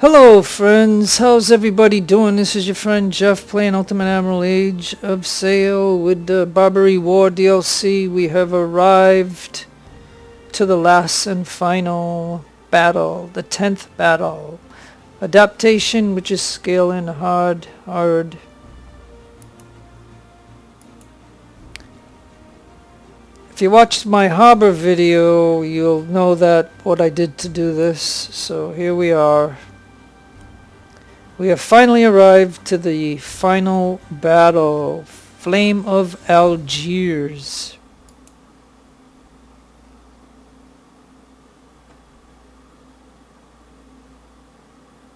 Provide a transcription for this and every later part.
Hello friends, how's everybody doing? This is your friend Jeff playing Ultimate Admiral Age of Sail with the Barbary War DLC. We have arrived to the last and final battle, the 10th battle. Adaptation, which is scaling hard. If you watched my harbor video, you'll know that what I did to do this. So here we are. We have finally arrived to the final battle, Flame of Algiers.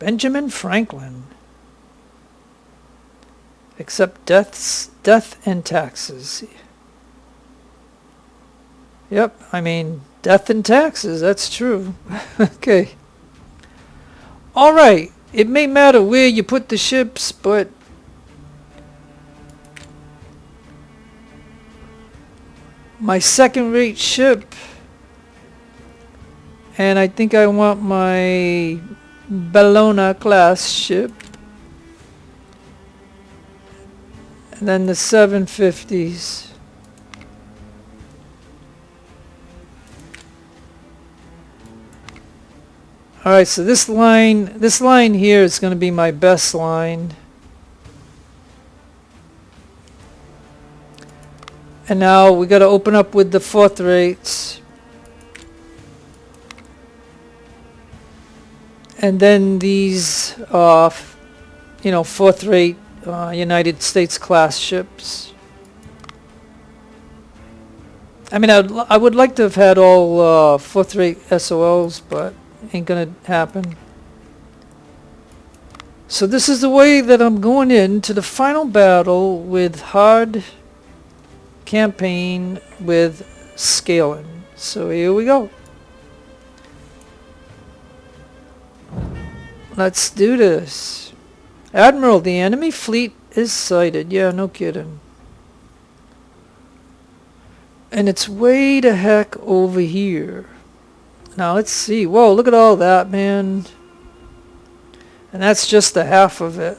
Benjamin Franklin. Accept death and taxes. Yep, I mean, death and taxes, that's true. Okay. Alright. It may matter where you put the ships, but my second-rate ship, and I think I want my Bellona class ship, and then the 750s. Alright, so this line here is going to be my best line. And now we got to open up with the fourth rates. And then these, fourth rate United States class ships. I mean, I would like to have had all fourth rate SOLs, but ain't gonna happen. So this is the way that I'm going into the final battle with hard campaign with scaling. So here we go. Let's do this. Admiral, the enemy fleet is sighted. Yeah, no kidding. And it's way the heck over here. Now let's see. Whoa, look at all that, man. And that's just the half of it.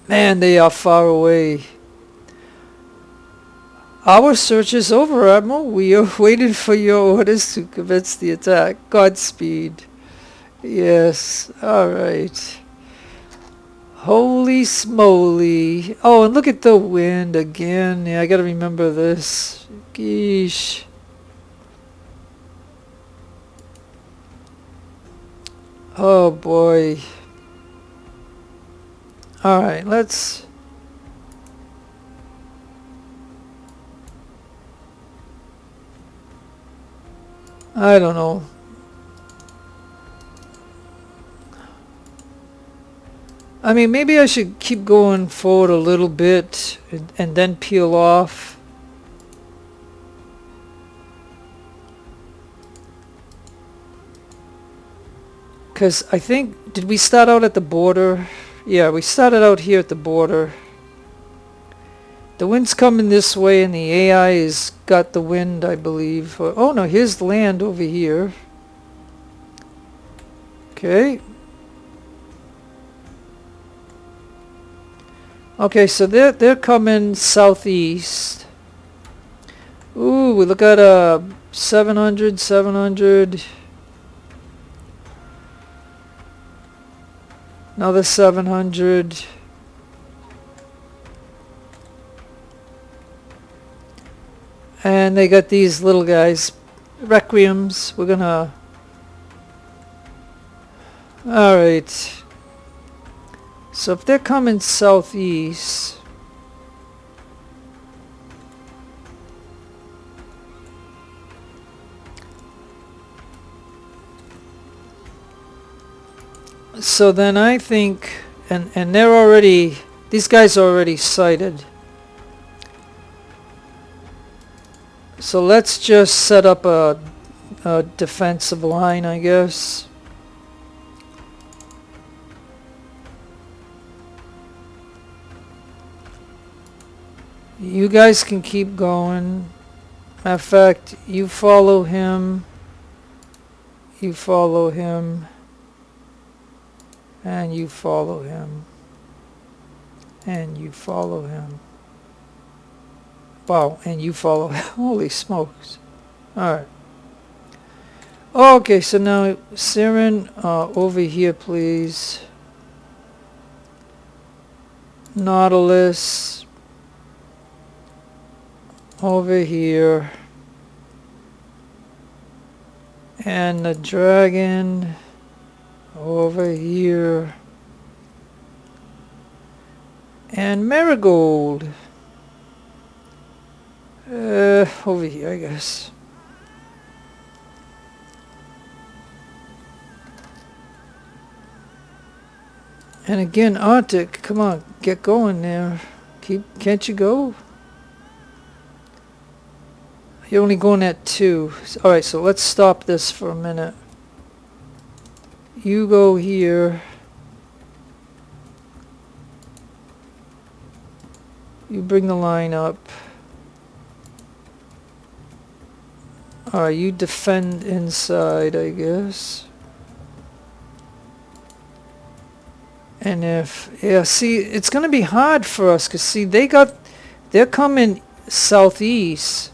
Man, they are far away. Our search is over, Admiral. We are waiting for your orders to commence the attack. Godspeed. Yes, alright. Holy smoly. Oh, and look at the wind again. Yeah, I gotta remember this. Geesh. Oh boy. Alright, let's... I don't know. I mean, maybe I should keep going forward a little bit and then peel off. Because I think, did we start out at the border? Yeah, we started out here at the border. The wind's coming this way and the AI has got the wind, I believe. Oh no, here's the land over here. Okay. Okay, so they're coming southeast. Ooh, we look at 700. Another 700. And they got these little guys, Requiems. We're gonna... Alright. So if they're coming southeast, so then I think, and they're already, these guys are already sighted. So let's just set up a defensive line, I guess. You guys can keep going. Matter of fact, you follow him. You follow him. And you follow him. And you follow him. Wow, and you follow him. Holy smokes. Alright. Okay, so now, Siren, over here, please. Nautilus. Over here. And the dragon. Over here. And Marigold. Over here, I guess. And again, Arctic, come on, get going there. Can't you go? You're only going at 2. Alright, so let's stop this for a minute. You go here. You bring the line up. Alright, you defend inside, I guess. And yeah, see, it's going to be hard for us, because see, they're coming southeast,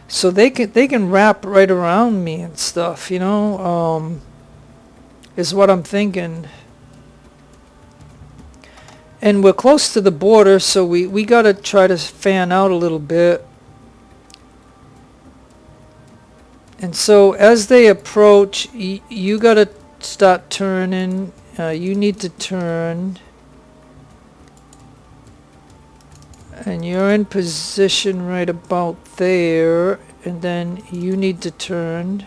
so they can wrap right around me and stuff, you know, is what I'm thinking. And we're close to the border, so we got to try to fan out a little bit. And so as they approach, you got to start turning. You need to turn. And you're in position right about there. And then you need to turn.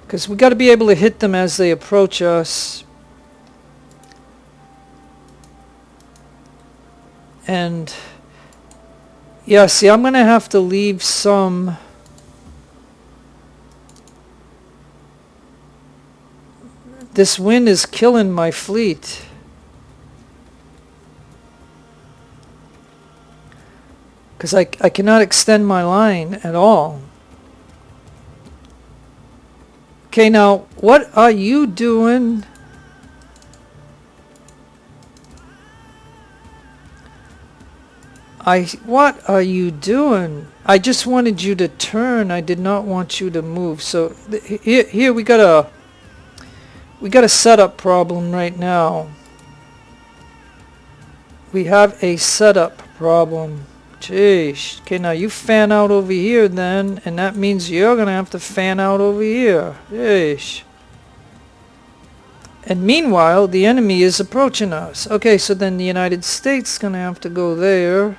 Because we got to be able to hit them as they approach us. And yeah, see, I'm going to have to leave some. This wind is killing my fleet. Because I cannot extend my line at all. Okay, now, what are you doing? What are you doing? I just wanted you to turn. I did not want you to move. So here we got a setup problem right now. We have a setup problem. Jeez. Okay, now you fan out over here then, and that means you're gonna have to fan out over here. Jeez. And meanwhile, the enemy is approaching us. Okay, so then the United States is gonna have to go there.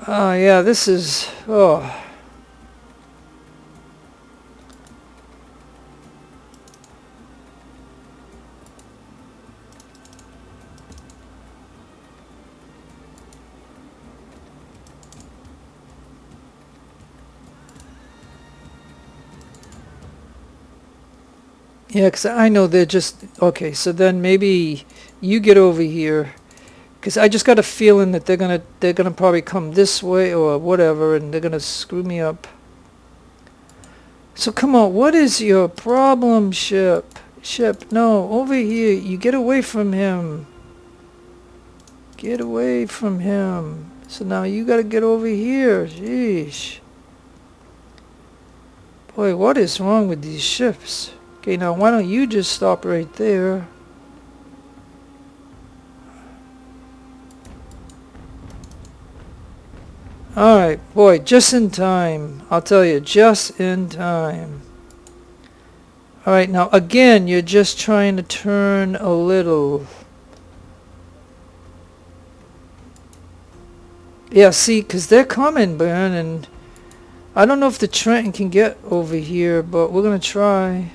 Oh yeah, this is, oh. Yeah, because I know they're just, okay, so then maybe you get over here. Because I just got a feeling that they're gonna probably come this way or whatever, and they're gonna screw me up. So come on, what is your problem, ship? Ship, no, over here. You get away from him. Get away from him. So now you gotta get over here. Sheesh. Boy, what is wrong with these ships? Okay, now why don't you just stop right there? Alright, boy, just in time. I'll tell you, just in time. Alright, now again, you're just trying to turn a little. Yeah, see, because they're coming, man, and I don't know if the Trenton can get over here, but we're going to try.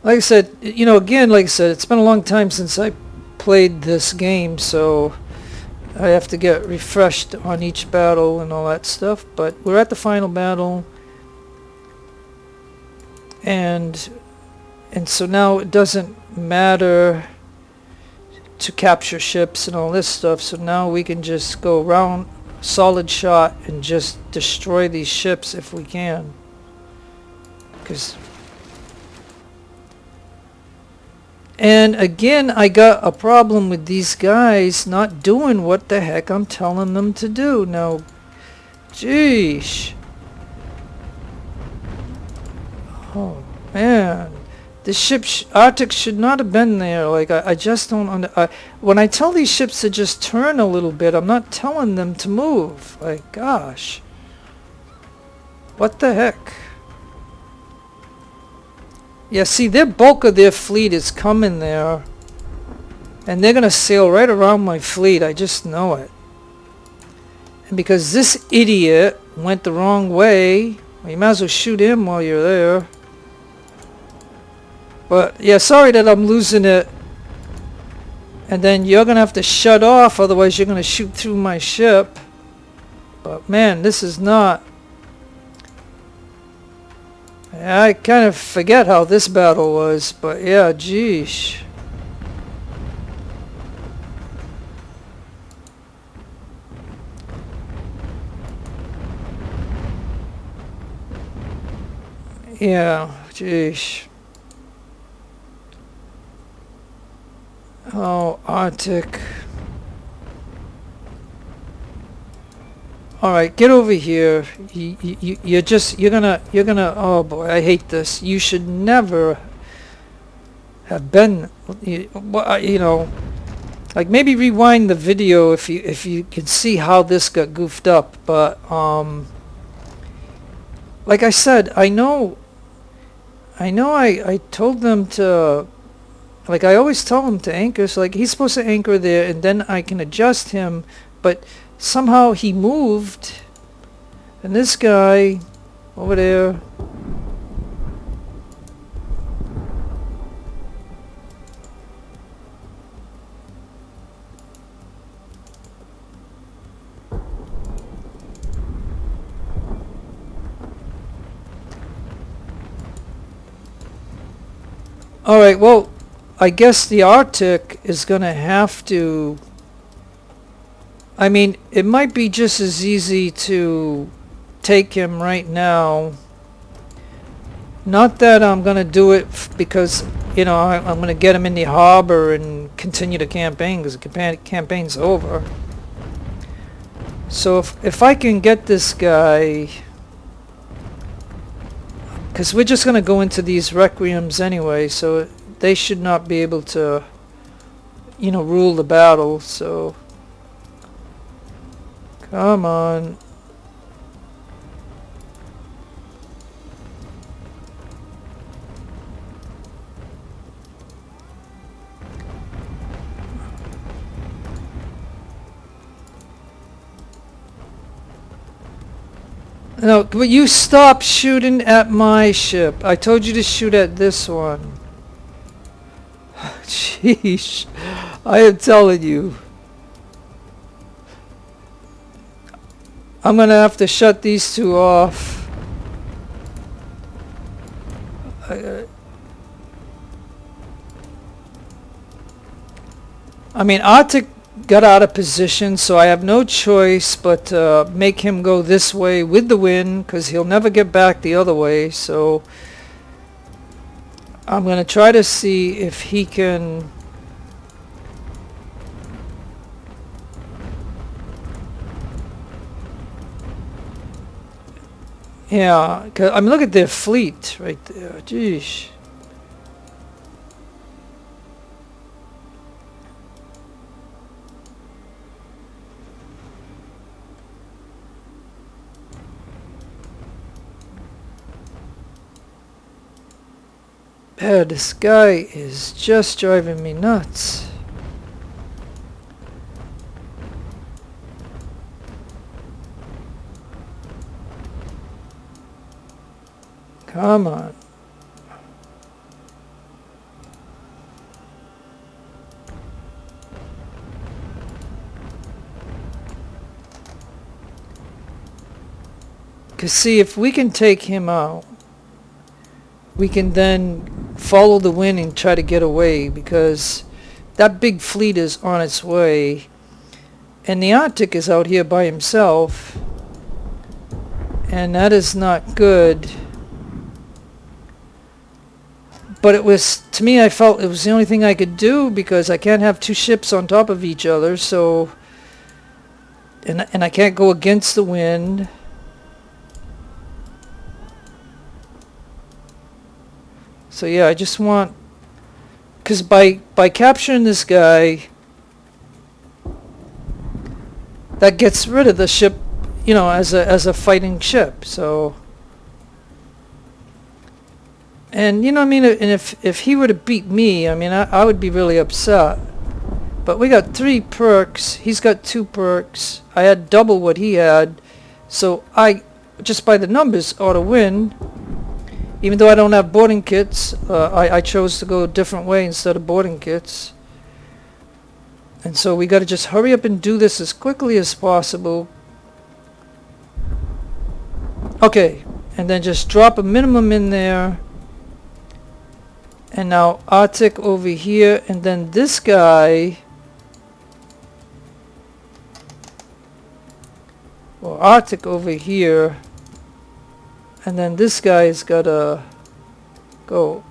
Like I said, again, like I said, it's been a long time since I played this game, so I have to get refreshed on each battle and all that stuff, but we're at the final battle, and so now it doesn't matter to capture ships and all this stuff, so now we can just go around solid shot and just destroy these ships if we can. And again, I got a problem with these guys not doing what the heck I'm telling them to do. Now, jeesh. Oh, man. This ship, Arctic should not have been there. Like, I just don't... when I tell these ships to just turn a little bit, I'm not telling them to move. Like, gosh. What the heck? Yeah, see, their bulk of their fleet is coming there. And they're going to sail right around my fleet. I just know it. And because this idiot went the wrong way, well, you might as well shoot him while you're there. But, yeah, sorry that I'm losing it. And then you're going to have to shut off, otherwise you're going to shoot through my ship. But, man, this is not... I kind of forget how this battle was, but yeah, geesh. Yeah, geesh. Oh, Arctic. All right, get over here. You're gonna, oh boy, I hate this. You should never have been, you know, like maybe rewind the video if you can see how this got goofed up. But like I said, I told them to, like I always tell them to anchor. So like he's supposed to anchor there, and then I can adjust him, but somehow he moved, and this guy over there, alright, well, I guess the Arctic is gonna have to, I mean, it might be just as easy to take him right now. Not that I'm going to do it because, you know, I'm going to get him in the harbor and continue the campaign because the campaign's over. So if I can get this guy, because we're just going to go into these requiems anyway, so they should not be able to, you know, rule the battle, so... Come on. No, but you stop shooting at my ship. I told you to shoot at this one. Sheesh. I am telling you. I'm going to have to shut these two off. I mean, Arctic got out of position, so I have no choice but to make him go this way with the wind, because he'll never get back the other way. So I'm going to try to see if he can... Yeah, 'cause, I mean, look at their fleet right there. Jeez. Yeah, this guy is just driving me nuts. Come on. Because see, if we can take him out, we can then follow the wind and try to get away, because that big fleet is on its way. And the Arctic is out here by himself. And that is not good. But it was, to me, I felt it was the only thing I could do, because I can't have two ships on top of each other, so... And I can't go against the wind. So yeah, I just want... Because by capturing this guy, that gets rid of the ship, you know, as a fighting ship, so... And, you know what I mean, and if he were to beat me, I mean, I would be really upset. But we got 3 perks, he's got 2 perks, I had double what he had, so I, just by the numbers, ought to win. Even though I don't have boarding kits, I chose to go a different way instead of boarding kits. And so we got to just hurry up and do this as quickly as possible. Okay, and then just drop a minimum in there. And now Arctic over here, and then this guy, or Arctic over here, and then this guy's gotta go.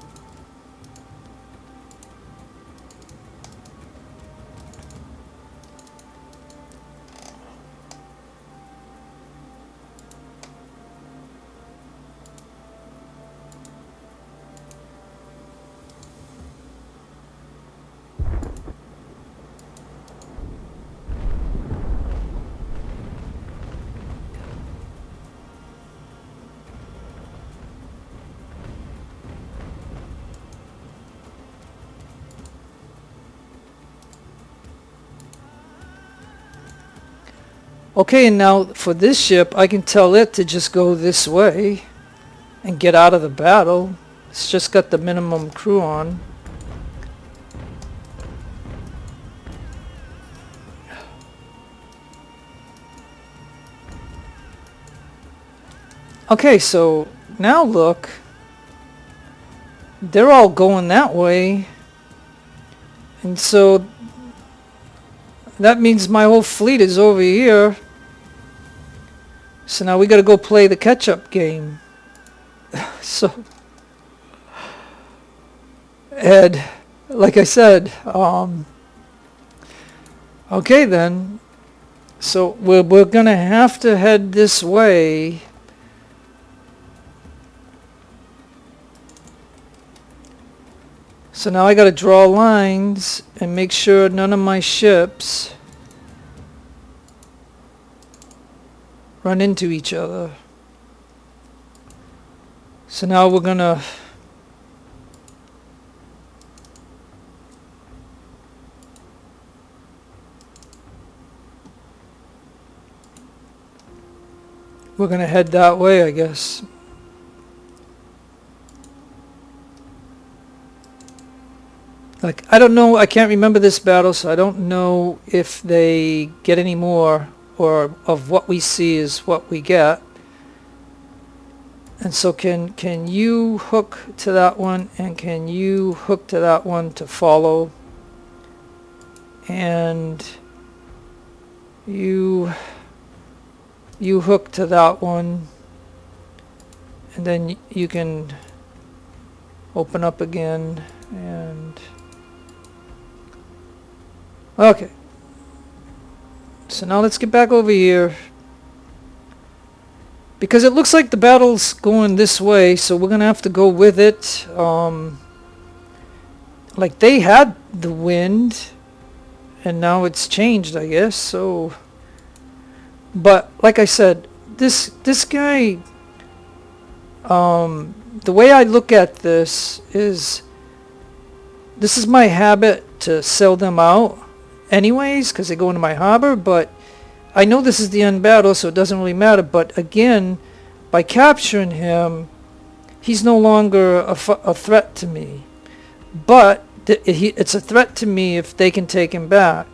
Okay, and now for this ship, I can tell it to just go this way and get out of the battle. It's just got the minimum crew on. Okay, so now look, they're all going that way, and so that means my whole fleet is over here. So now we got to go play the catch-up game. So, and like I said, okay then. So we're gonna have to head this way. So now I got to draw lines and make sure none of my ships run into each other. So now we're gonna head that way, I guess. Like, I don't know, I can't remember this battle, so I don't know if they get any more, or of what we see is what we get. And so can you hook to that one, and can you hook to that one to follow? And you hook to that one, and then you can open up again. And okay, so now let's get back over here, because it looks like the battle's going this way, so we're gonna have to go with it. Like, they had the wind and now it's changed, I guess. So, but like I said, this guy, the way I look at this is my habit to sell them out anyways, because they go into my harbor. But I know this is the end battle, so it doesn't really matter. But again, by capturing him, he's no longer a threat to me. But it's a threat to me if they can take him back.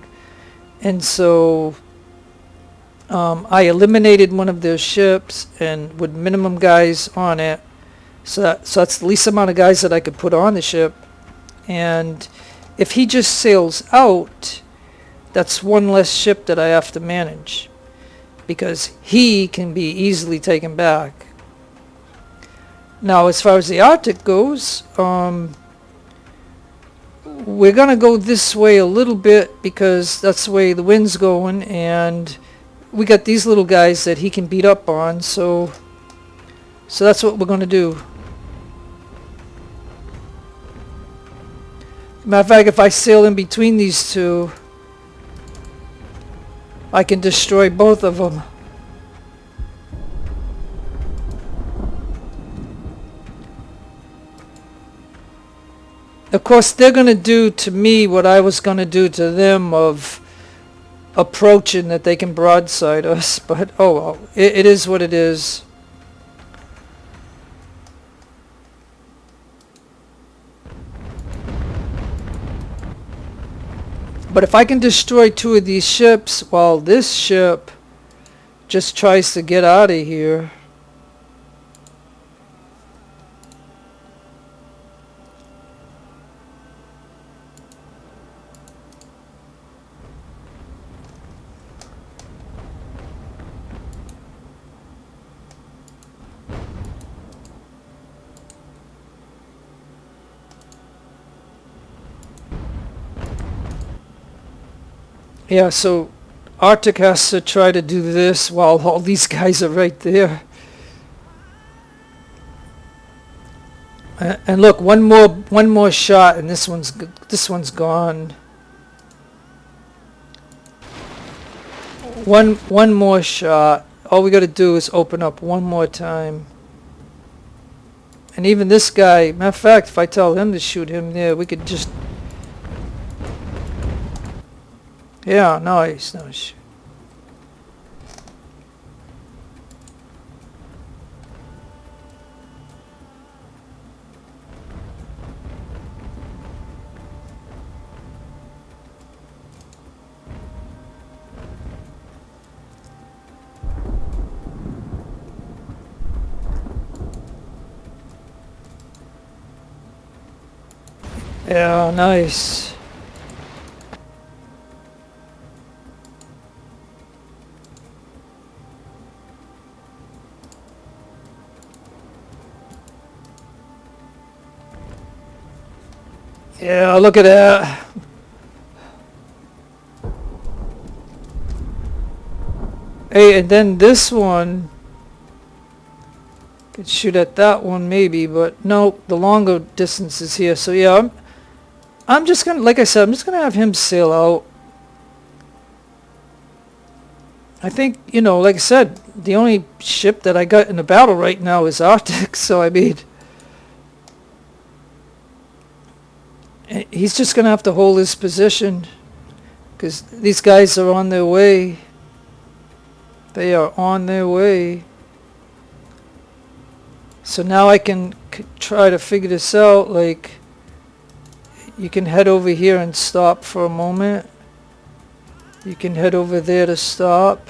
And so I eliminated one of their ships and with minimum guys on it. So that's the least amount of guys that I could put on the ship. And if he just sails out, that's one less ship that I have to manage, because he can be easily taken back. Now, as far as the Arctic goes, we're going to go this way a little bit because that's the way the wind's going, and we got these little guys that he can beat up on, so that's what we're going to do. Matter of fact, if I sail in between these two, I can destroy both of them. Of course, they're going to do to me what I was going to do to them of approaching that they can broadside us, but oh well, it is what it is. But if I can destroy two of these ships while this ship just tries to get out of here. Yeah, so Arctic has to try to do this while all these guys are right there. And look, one more shot, and this one's gone. One more shot. All we got to do is open up one more time. And even this guy, matter of fact, if I tell him to shoot him there, we could just. Yeah, nice. Yeah, nice. Yeah, look at that. Hey, and then this one could shoot at that one maybe, but no, the longer distance is here. So yeah, I'm just gonna, like I said, I'm just gonna have him sail out. I think, you know, like I said, the only ship that I got in the battle right now is Arctic, so I mean, he's just going to have to hold his position because these guys are on their way. They are on their way. So now I can try to figure this out. Like, you can head over here and stop for a moment. You can head over there to stop.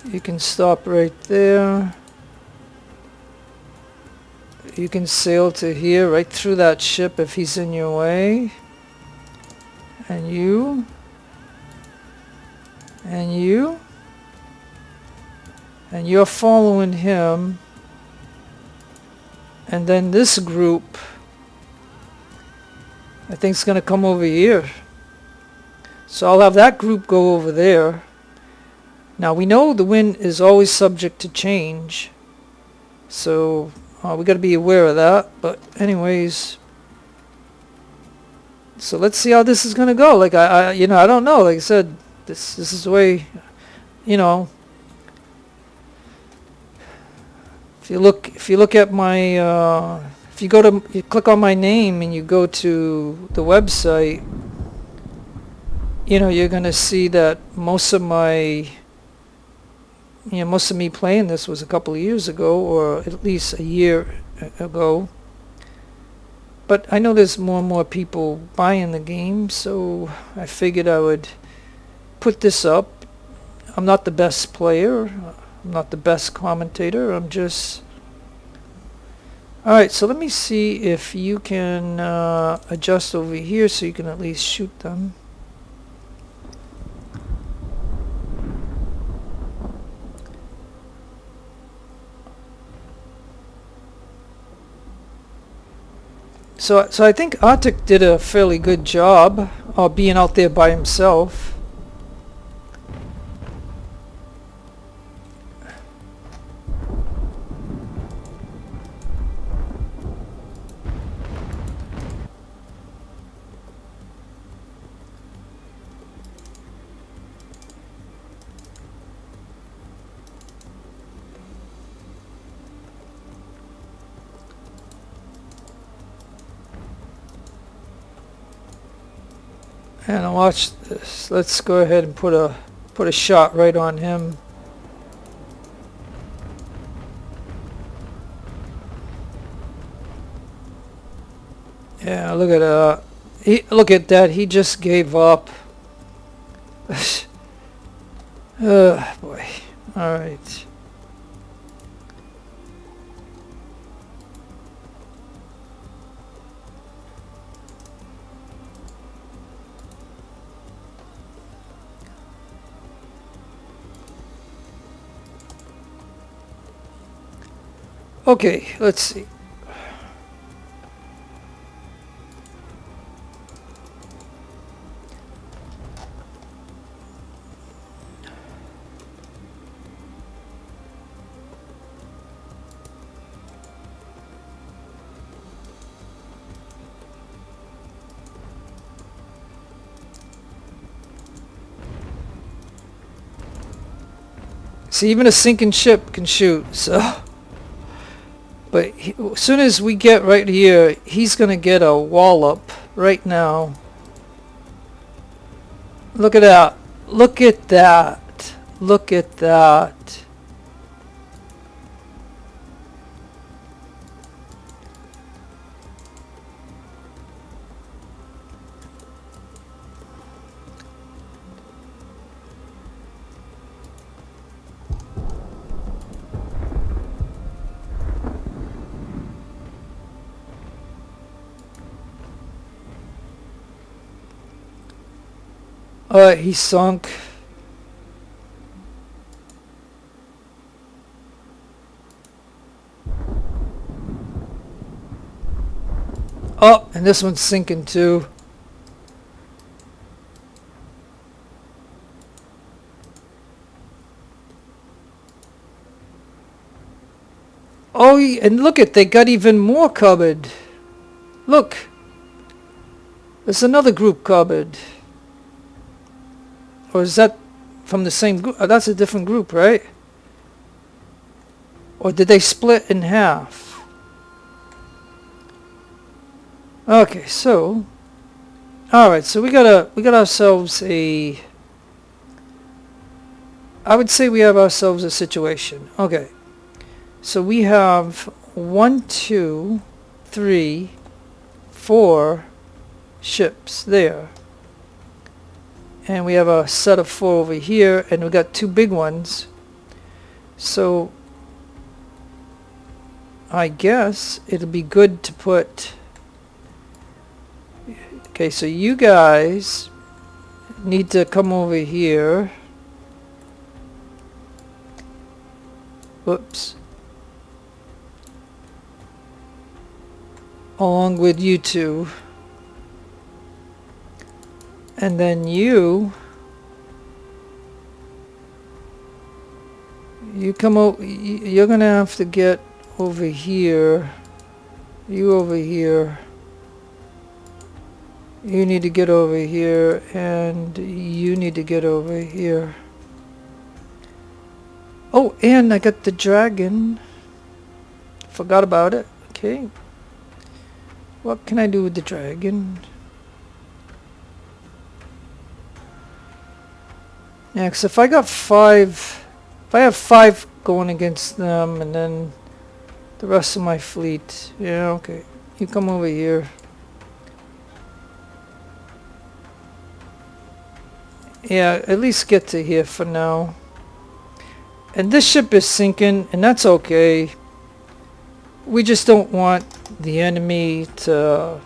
You can stop right there. You can sail to here, right through that ship if he's in your way. And you. And you. And you're following him. And then this group, I think, is going to come over here. So I'll have that group go over there. Now we know the wind is always subject to change. So we got to be aware of that. But anyways, so let's see how this is going to go. Like I don't know. Like I said, this is the way, you know. If you look at my if you click on my name and you go to the website, you know, you're going to see that most of me playing this was a couple of years ago, or at least a year ago. But I know there's more and more people buying the game, so I figured I would put this up. I'm not the best player. I'm not the best commentator. I'm just... Alright, so let me see if you can adjust over here so you can at least shoot them. So I think Arctic did a fairly good job being out there by himself. And watch this. Let's go ahead and put a shot right on him. Yeah, look at look at that. He just gave up. Boy. All right. Okay, let's see. See, even a sinking ship can shoot, so... But as soon as we get right here, he's going to get a wallop right now. Look at that. Look at that. Look at that. He sunk. Oh, and this one's sinking too. Oh, and look at, they got even more covered. Look. There's another group covered. Or is that from the same group? Oh, that's a different group, right? Or did they split in half? Okay, so... Alright, so we got ourselves a... I would say we have ourselves a situation. Okay. So we have 1, 2, 3, 4 ships there. And we have a set of 4 over here, and we got 2 big ones. So I guess it'll be good to put... Okay, so you guys need to come over here. Whoops. Along with you two. And then you come over, you're gonna have to get over here. You over here. You need to get over here, and you need to get over here. Oh, and I got the dragon. Forgot about it. Okay. What can I do with the dragon? Yeah, cause if I got 5, if I have 5 going against them, and then the rest of my fleet, yeah, okay. You come over here. Yeah, at least get to here for now. And this ship is sinking, and that's okay. We just don't want the enemy to...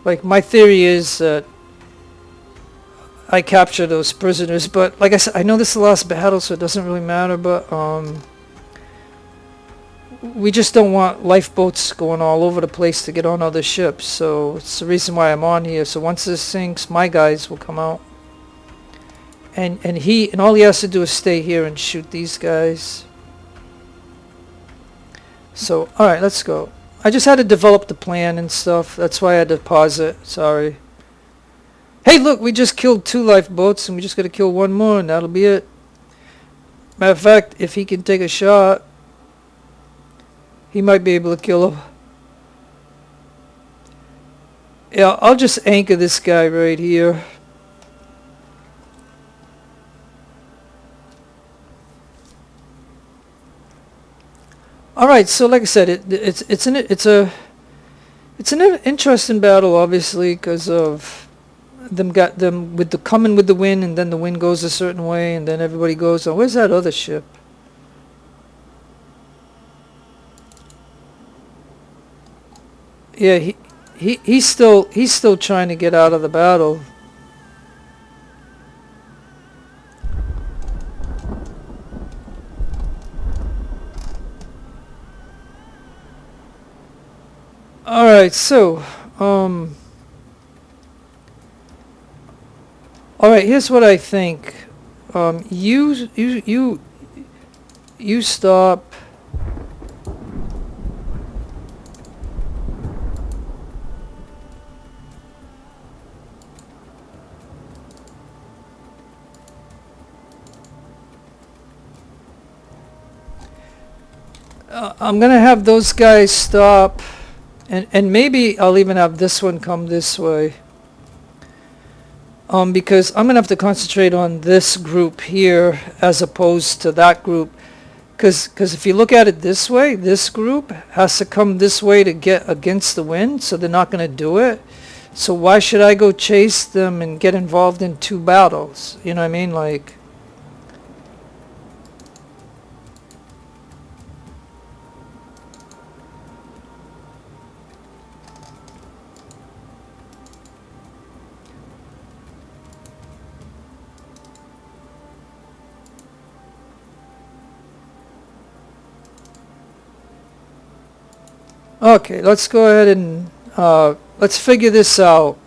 Like, my theory is that I capture those prisoners, but like I said, I know this is the last battle, so it doesn't really matter, but we just don't want lifeboats going all over the place to get on other ships, so it's the reason why I'm on here. So once this sinks, my guys will come out. And all he has to do is stay here and shoot these guys. So, alright, let's go. I just had to develop the plan and stuff. That's why I had to pause it. Sorry. Hey, look, we just killed 2 lifeboats, and we just got to kill 1 more, and that'll be it. Matter of fact, if he can take a shot, he might be able to kill him. Yeah, I'll just anchor this guy right here. All right, so like I said, it's an interesting battle, obviously, because of them coming with the wind, and then the wind goes a certain way, and then everybody goes, oh, where's that other ship? Yeah, he's still trying to get out of the battle. All right, so all right, here's what I think. You stop. I'm gonna have those guys stop, and maybe I'll even have this one come this way. Because I'm gonna have to concentrate on this group here as opposed to that group. Because if you look at it this way, this group has to come this way to get against the wind, so they're not gonna do it. So why should I go chase them and get involved in 2 battles? You know what I mean? Like. Okay, let's go ahead and let's figure this out.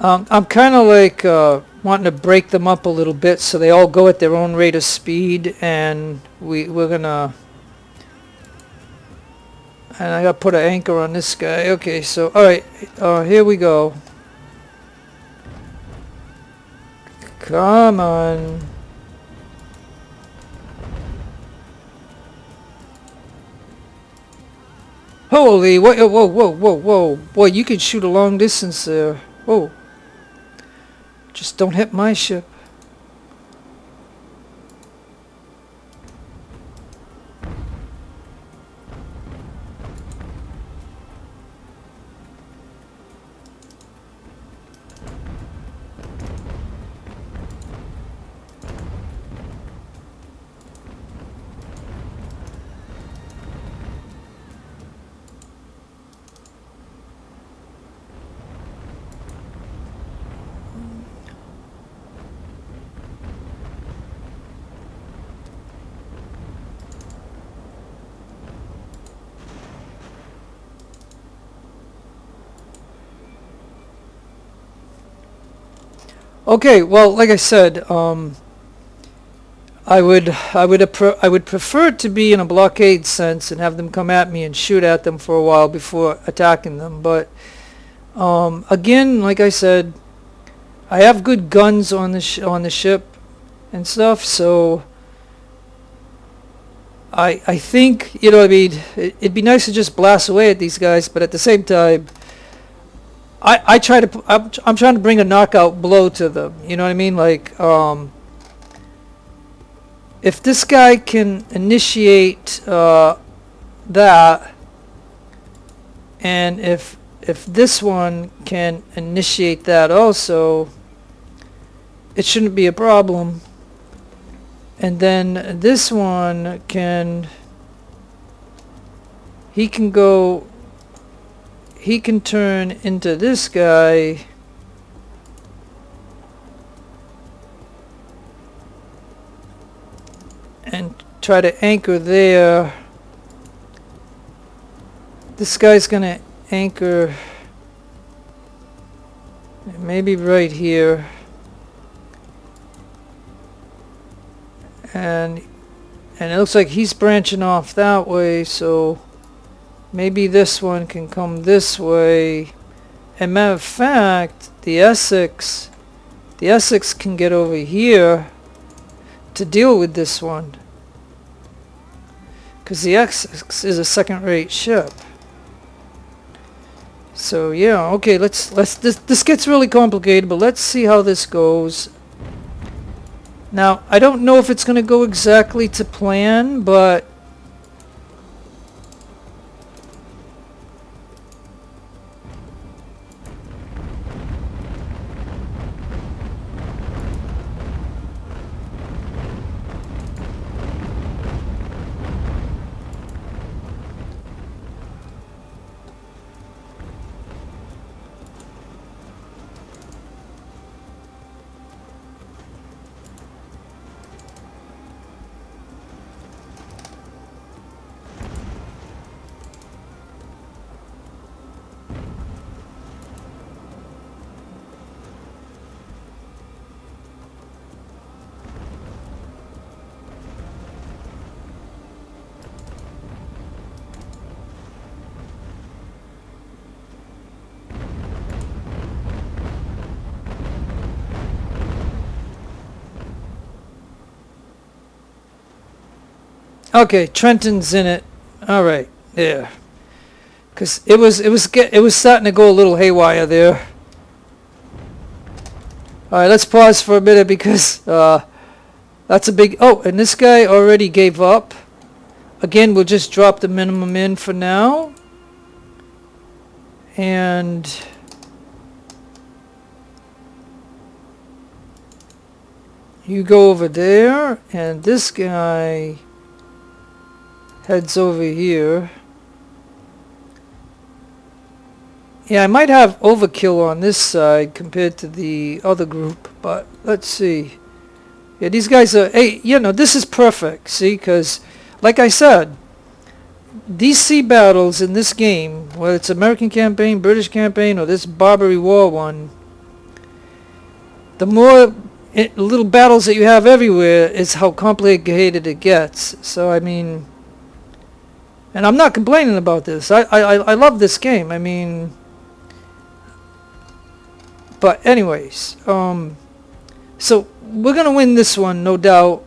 I'm kind of like wanting to break them up a little bit so they all go at their own rate of speed, and we're gonna. And I gotta put an anchor on this guy. Okay, so alright, here we go. Come on. Holy, whoa, whoa, whoa, whoa, whoa. Boy, you can shoot a long distance there. Whoa. Just don't hit my ship. Okay, well, like I said, I would prefer it to be in a blockade sense and have them come at me and shoot at them for a while before attacking them. But again, like I said, I have good guns on the ship and stuff, so I think, you know, I mean, it'd be nice to just blast away at these guys, but at the same time, I'm trying to bring a knockout blow to them. You know what I mean? Like, if this guy can initiate that, and if this one can initiate that also, it shouldn't be a problem. And then this one can, he can turn into this guy. And try to anchor there. This guy's gonna anchor maybe right here. And it looks like he's branching off that way, so maybe this one can come this way. And matter of fact, the Essex can get over here to deal with this one, because the Essex is a second-rate ship. So yeah, okay, this gets really complicated, but let's see how this goes. Now, I don't know if it's going to go exactly to plan, but okay, Trenton's in it. All right, yeah. Because it was starting to go a little haywire there. All right, let's pause for a minute because that's a big. Oh, and this guy already gave up. Again, we'll just drop the minimum in for now. And you go over there, and this guy heads over here. Yeah, I might have overkill on this side compared to the other group, but let's see. Yeah, these guys are, hey, you know, this is perfect, see, because, like I said, these sea battles in this game, whether it's American campaign, British campaign, or this Barbary War one, the more little battles that you have everywhere is how complicated it gets. So, I mean, and I'm not complaining about this. I love this game. I mean, but anyways, so we're gonna win this one, no doubt.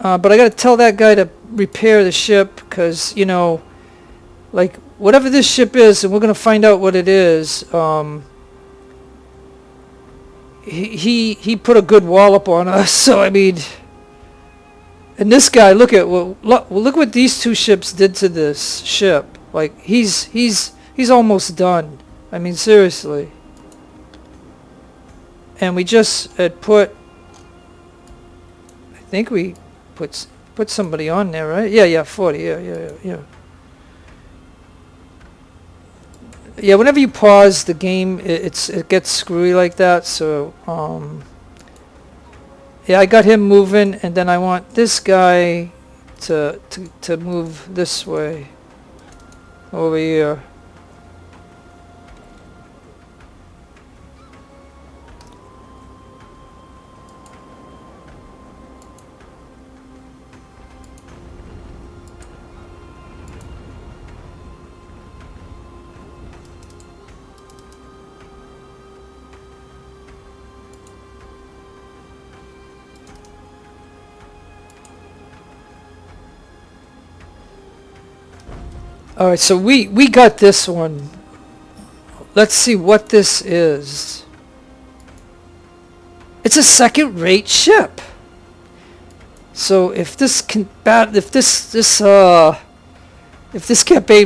But I gotta tell that guy to repair the ship, because, you know, like, whatever this ship is, and we're gonna find out what it is, he put a good wallop on us. So I mean, and this guy, look what these two ships did to this ship. Like, he's almost done. I mean, seriously. And we just had put, I think we put somebody on there, right? Yeah, 40. Yeah. Yeah, whenever you pause the game, it gets screwy like that. So yeah, I got him moving, and then I want this guy to move this way over here. All right, so we got this one. Let's see what this is. It's a second-rate ship. So if this campaign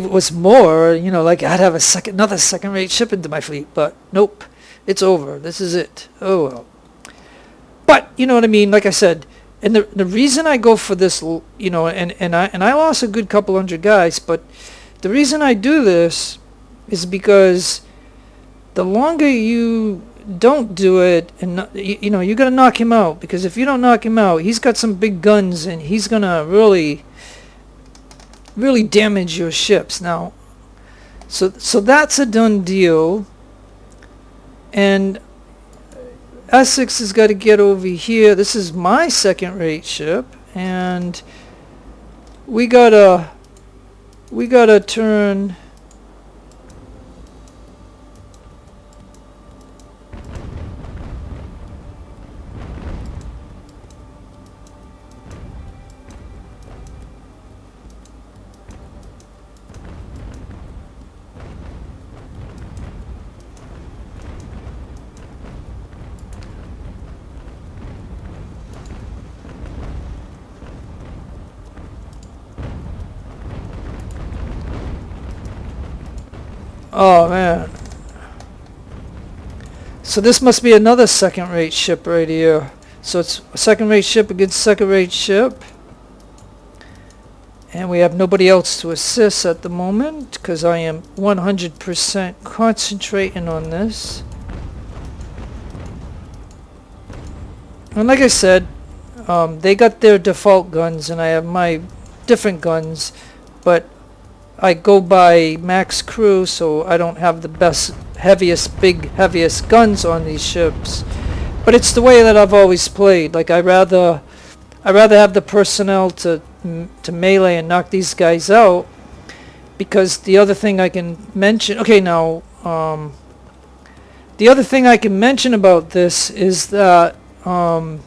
was more, you know, like I'd have another second-rate ship into my fleet, but nope, it's over. This is it. Oh well. But you know what I mean. Like I said, and the reason I go for this, you know, and I lost a good couple hundred guys, but the reason I do this is because the longer you don't do it, and you know, you gotta knock him out, because if you don't knock him out, he's got some big guns and he's gonna really damage your ships. Now, so that's a done deal, and Essex has got to get over here. This is my second-rate ship, and we gotta turn. Oh man. So this must be another second-rate ship right here. So it's a second-rate ship against second-rate ship. And we have nobody else to assist at the moment, because I am 100% concentrating on this. And like I said, they got their default guns and I have my different guns, but I go by max crew, so I don't have the best, heaviest guns on these ships. But it's the way that I've always played. Like I rather have the personnel to melee and knock these guys out, because the other thing I can mention. Okay, now the other thing I can mention about this is that you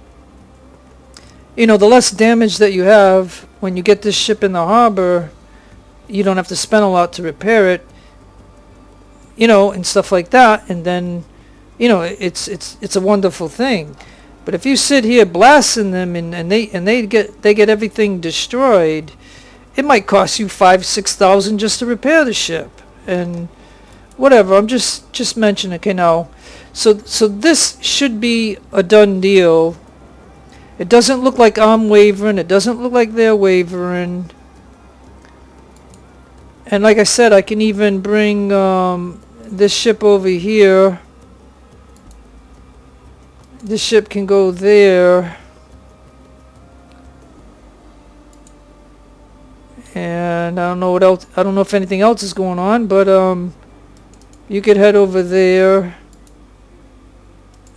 know, the less damage that you have when you get this ship in the harbor, you don't have to spend a lot to repair it, you know, and stuff like that, and then, you know, it's a wonderful thing. But if you sit here blasting them and they get everything destroyed, it might cost you $5,000-6,000 just to repair the ship. And whatever, I'm just mentioning. Okay, now, so this should be a done deal. It doesn't look like I'm wavering. It doesn't look like they're wavering. And like I said, I can even bring this ship over here. This ship can go there. And I don't know what else. I don't know if anything else is going on, but you could head over there,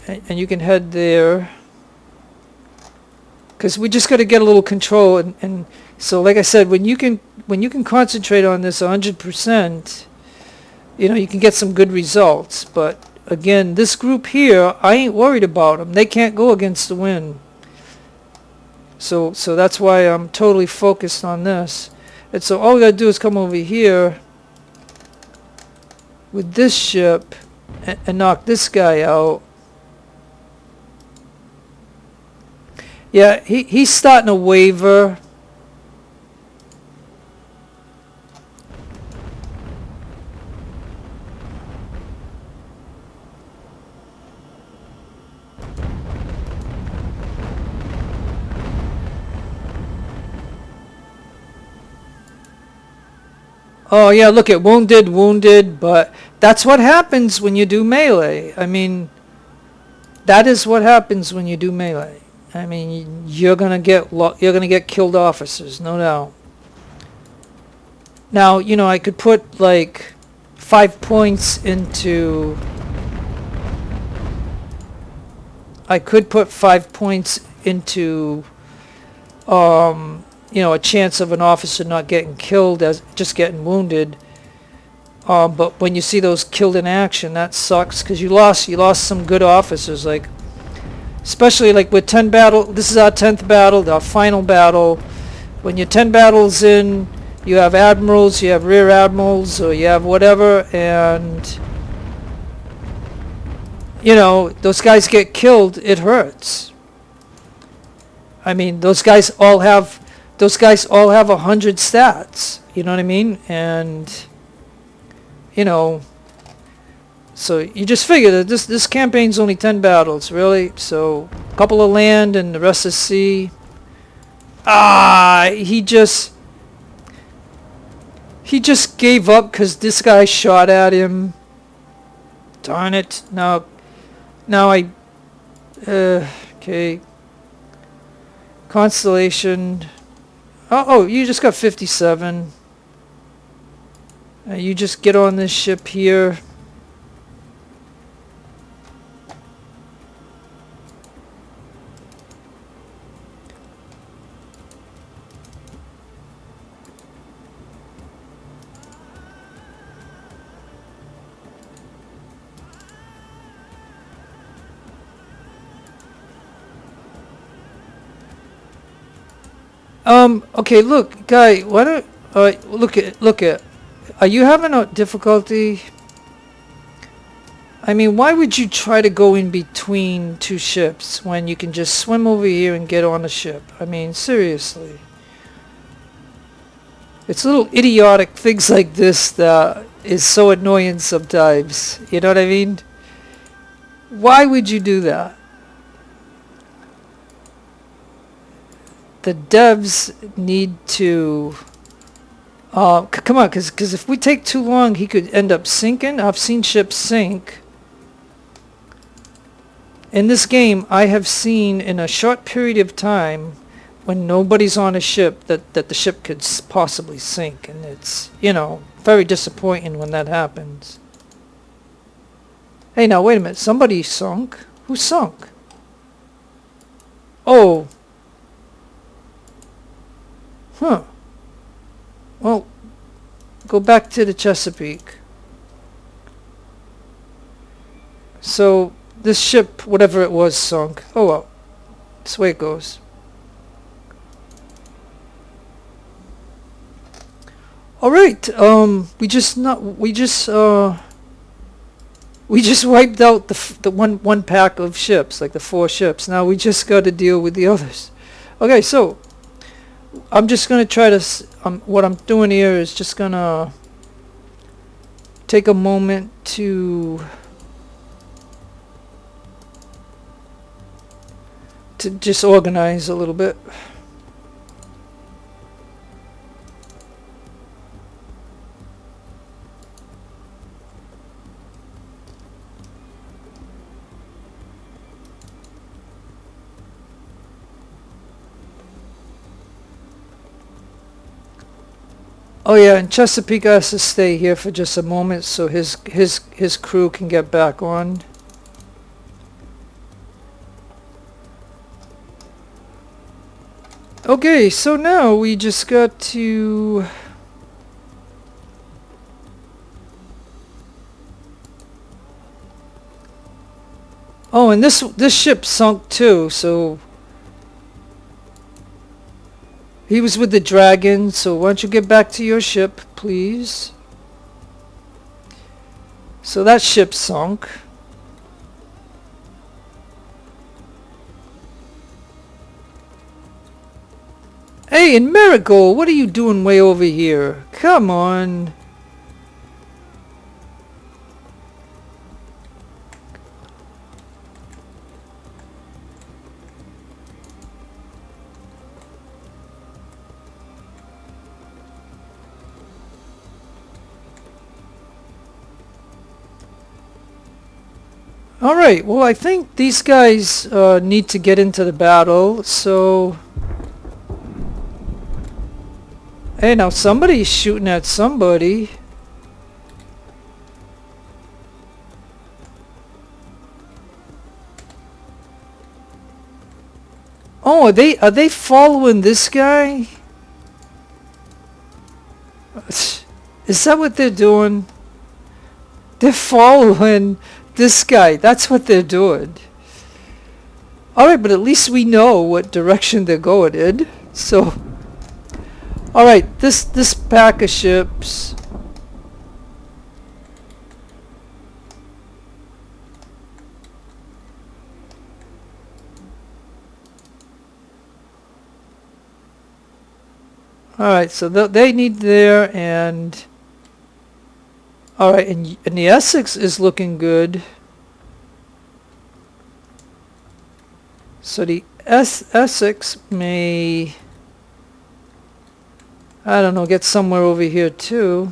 and you can head there. Because we just got to get a little control, and so like I said, when you can concentrate on this 100%, you know, you can get some good results. But again, this group here, I ain't worried about them. They can't go against the wind. So that's why I'm totally focused on this. And so all we got to do is come over here with this ship and knock this guy out. Yeah, he's starting to waver. Oh yeah, look at wounded, but that's what happens when you do melee. I mean, that is what happens when you do melee. I mean, you're gonna get killed officers, no doubt. Now, you know, I could put like 5 points into. I could put 5 points into, you know, a chance of an officer not getting killed as just getting wounded. But when you see those killed in action, that sucks, because you lost some good officers. Like, especially like with 10 battle. This is our 10th battle, our final battle. When you're 10 battles in, you have admirals, you have rear admirals, or you have whatever, and you know, those guys get killed, it hurts. I mean, those guys all have 100 stats, you know what I mean? And you know, so you just figure that this campaign's only 10 battles, really. So a couple of land and the rest is sea. He just gave up because this guy shot at him. Darn it. Now okay. Constellation. Oh, you just got 57. You just get on this ship here. Okay, look, guy, why don't, look at, are you having a difficulty? I mean, why would you try to go in between two ships when you can just swim over here and get on a ship? I mean, seriously. It's little idiotic things like this that is so annoying sometimes. You know what I mean? Why would you do that? The devs need to come on, because if we take too long, he could end up sinking. I've seen ships sink. In this game, I have seen in a short period of time when nobody's on a ship that the ship could possibly sink, and it's, you know, very disappointing when that happens. Hey, now wait a minute, somebody sunk? Who sunk? Oh. Huh. Well, go back to the Chesapeake. So, this ship, whatever it was, sunk. Oh well. That's the way it goes. Alright, we just wiped out the one pack of ships, like the 4 ships. Now we just got to deal with the others. Okay, so I'm just going to try to, what I'm doing here is just going to take a moment to just organize a little bit. Oh yeah, and Chesapeake has to stay here for just a moment so his crew can get back on. Okay, so now we just got to oh, and this ship sunk too, so he was with the dragon, so why don't you get back to your ship, please? So that ship sunk. Hey, and Marigold, what are you doing way over here? Come on. Alright, well I think these guys need to get into the battle, so... Hey, now somebody's shooting at somebody. Oh, are they following this guy? Is that what they're doing? They're following this guy. That's what they're doing. Alright, but at least we know what direction they're going in. So, Alright, this pack of ships. Alright, so they need there, and alright, and the Essex is looking good. So the Essex may, I don't know, get somewhere over here too.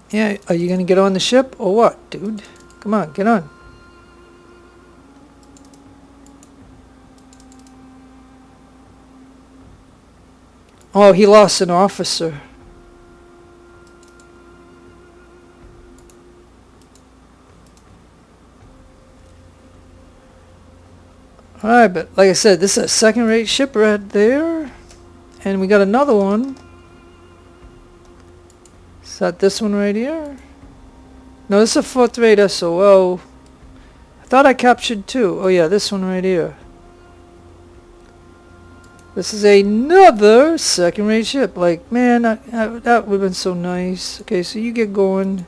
Yeah, are you gonna get on the ship or what, dude? Come on, get on. Oh, he lost an officer. Alright, but like I said, this is a second-rate ship right there. And we got another one. Is that this one right here? No, this is a fourth-rate SOO. I thought I captured two. Oh yeah, this one right here. This is another second-rate ship. Like, man, that would have been so nice. Okay, so you get going.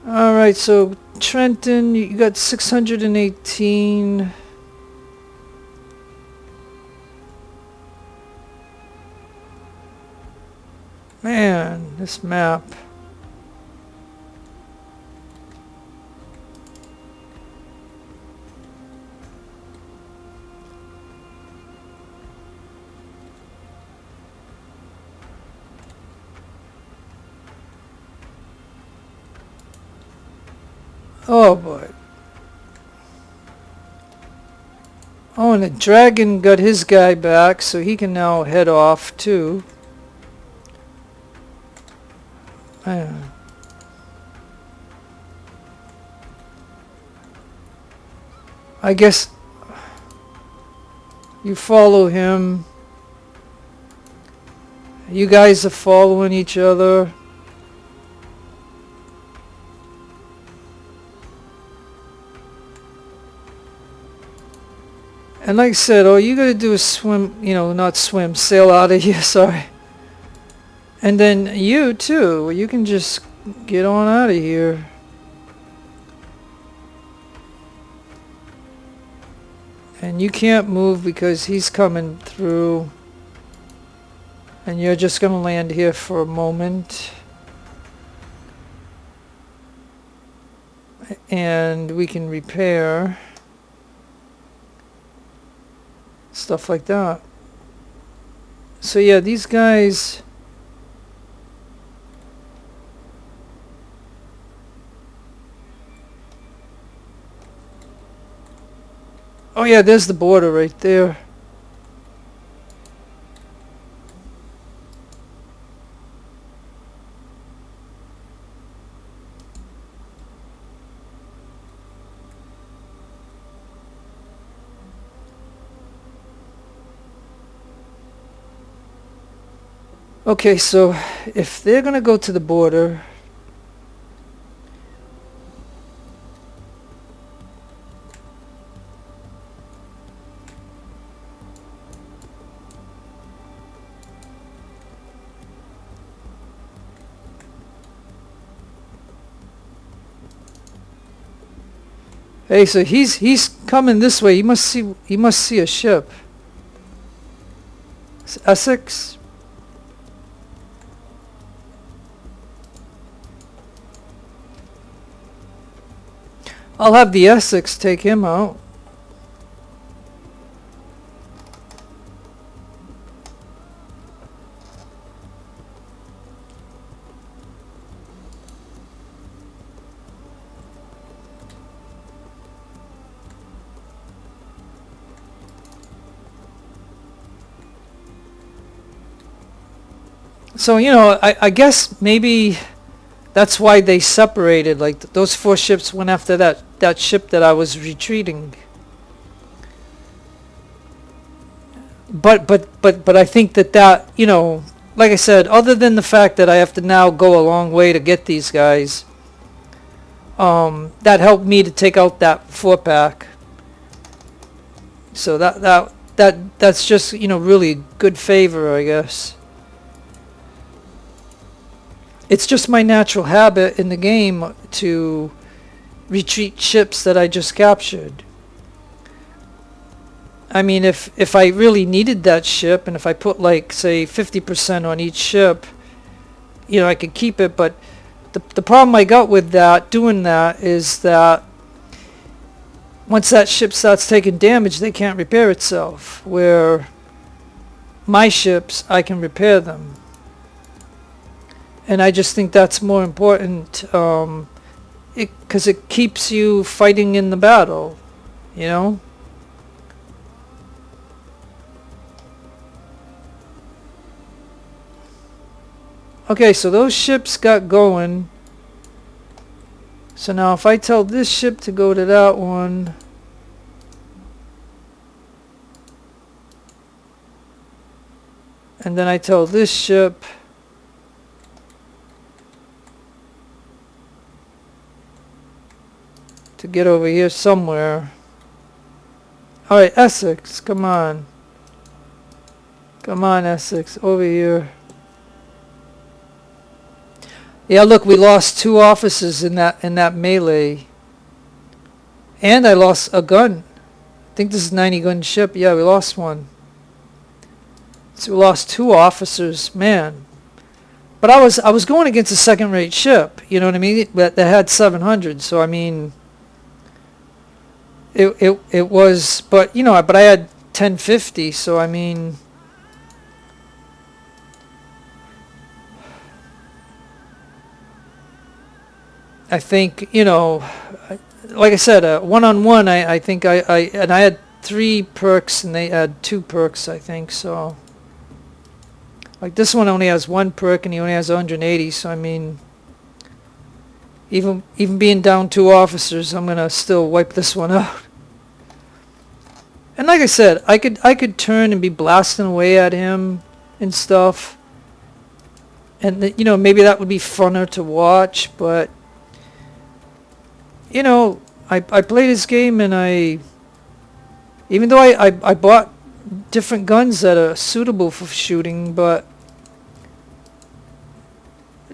Alright, so Trenton, you got 618. Man, this map. Oh boy. Oh, and the dragon got his guy back, so he can now head off too. I guess you follow him. You guys are following each other. And like I said, all you gotta do is swim, you know, not swim, sail out of here, sorry. And then you too, you can just get on out of here. And you can't move because he's coming through. And you're just gonna land here for a moment. And we can repair. Stuff like that. So yeah, these guys... Oh yeah, there's the border right there. Okay, so if they're gonna go to the border, hey, so he's coming this way. He must see a ship. It's Essex. I'll have the Essex take him out. So, you know, I guess maybe that's why they separated. Like, those four ships went after that ship that I was retreating. but I think that, you know, like I said, other than the fact that I have to now go a long way to get these guys, that helped me to take out that 4-pack. So that's just, you know, really good favor, I guess. It's just my natural habit in the game to retreat ships that I just captured. I mean, if I really needed that ship, and if I put, like, say 50% on each ship, you know, I could keep it. But the problem I got with that, doing that, is that once that ship starts taking damage, they can't repair itself. Where my ships, I can repair them. And I just think that's more important, because it keeps you fighting in the battle, you know? Okay, so those ships got going. So now if I tell this ship to go to that one, and then I tell this ship to get over here somewhere. Alright, Essex, come on. Come on, Essex, over here. Yeah, look, we lost 2 officers in that melee. And I lost a gun. I think this is a 90-gun ship. Yeah, we lost one. So we lost 2 officers, man. But I was going against a second-rate ship, you know what I mean? That had 700. So I mean, it was, but you know, but I had 1050. So I mean, I think, you know, like I said, one-on-one, I think I had 3 perks and they had 2 perks, I think, so. Like this one only has 1 perk and he only has 180, so I mean, even being down 2 officers, I'm gonna still wipe this one out. And like I said, I could turn and be blasting away at him and stuff. And you know, maybe that would be funner to watch, but you know, I played this game and even though I bought different guns that are suitable for shooting, but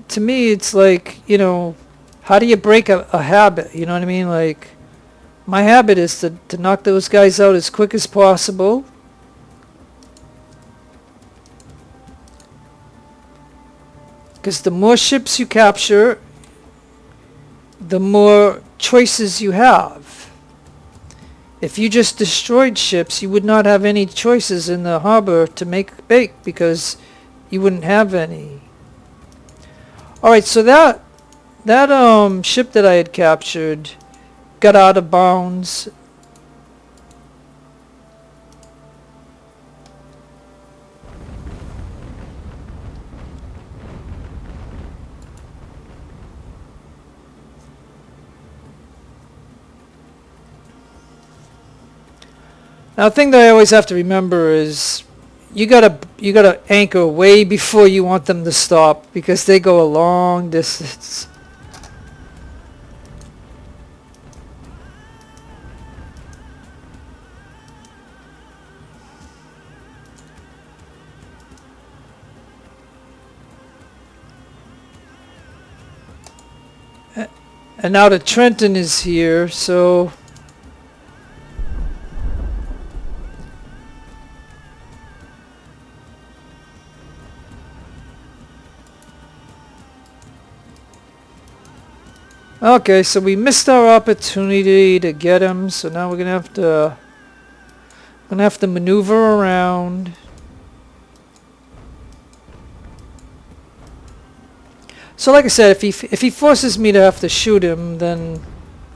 to me it's like, you know, how do you break a habit, you know what I mean? Like, my habit is to knock those guys out as quick as possible. Because the more ships you capture, the more choices you have. If you just destroyed ships, you would not have any choices in the harbor to make bake because you wouldn't have any. Alright, so that ship that I had captured got out of bounds. Now, the thing that I always have to remember is you gotta anchor way before you want them to stop because they go a long distance. And now the Trenton is here, so okay, so we missed our opportunity to get him, so now we're gonna have to maneuver around. So like I said, if he forces me to have to shoot him, then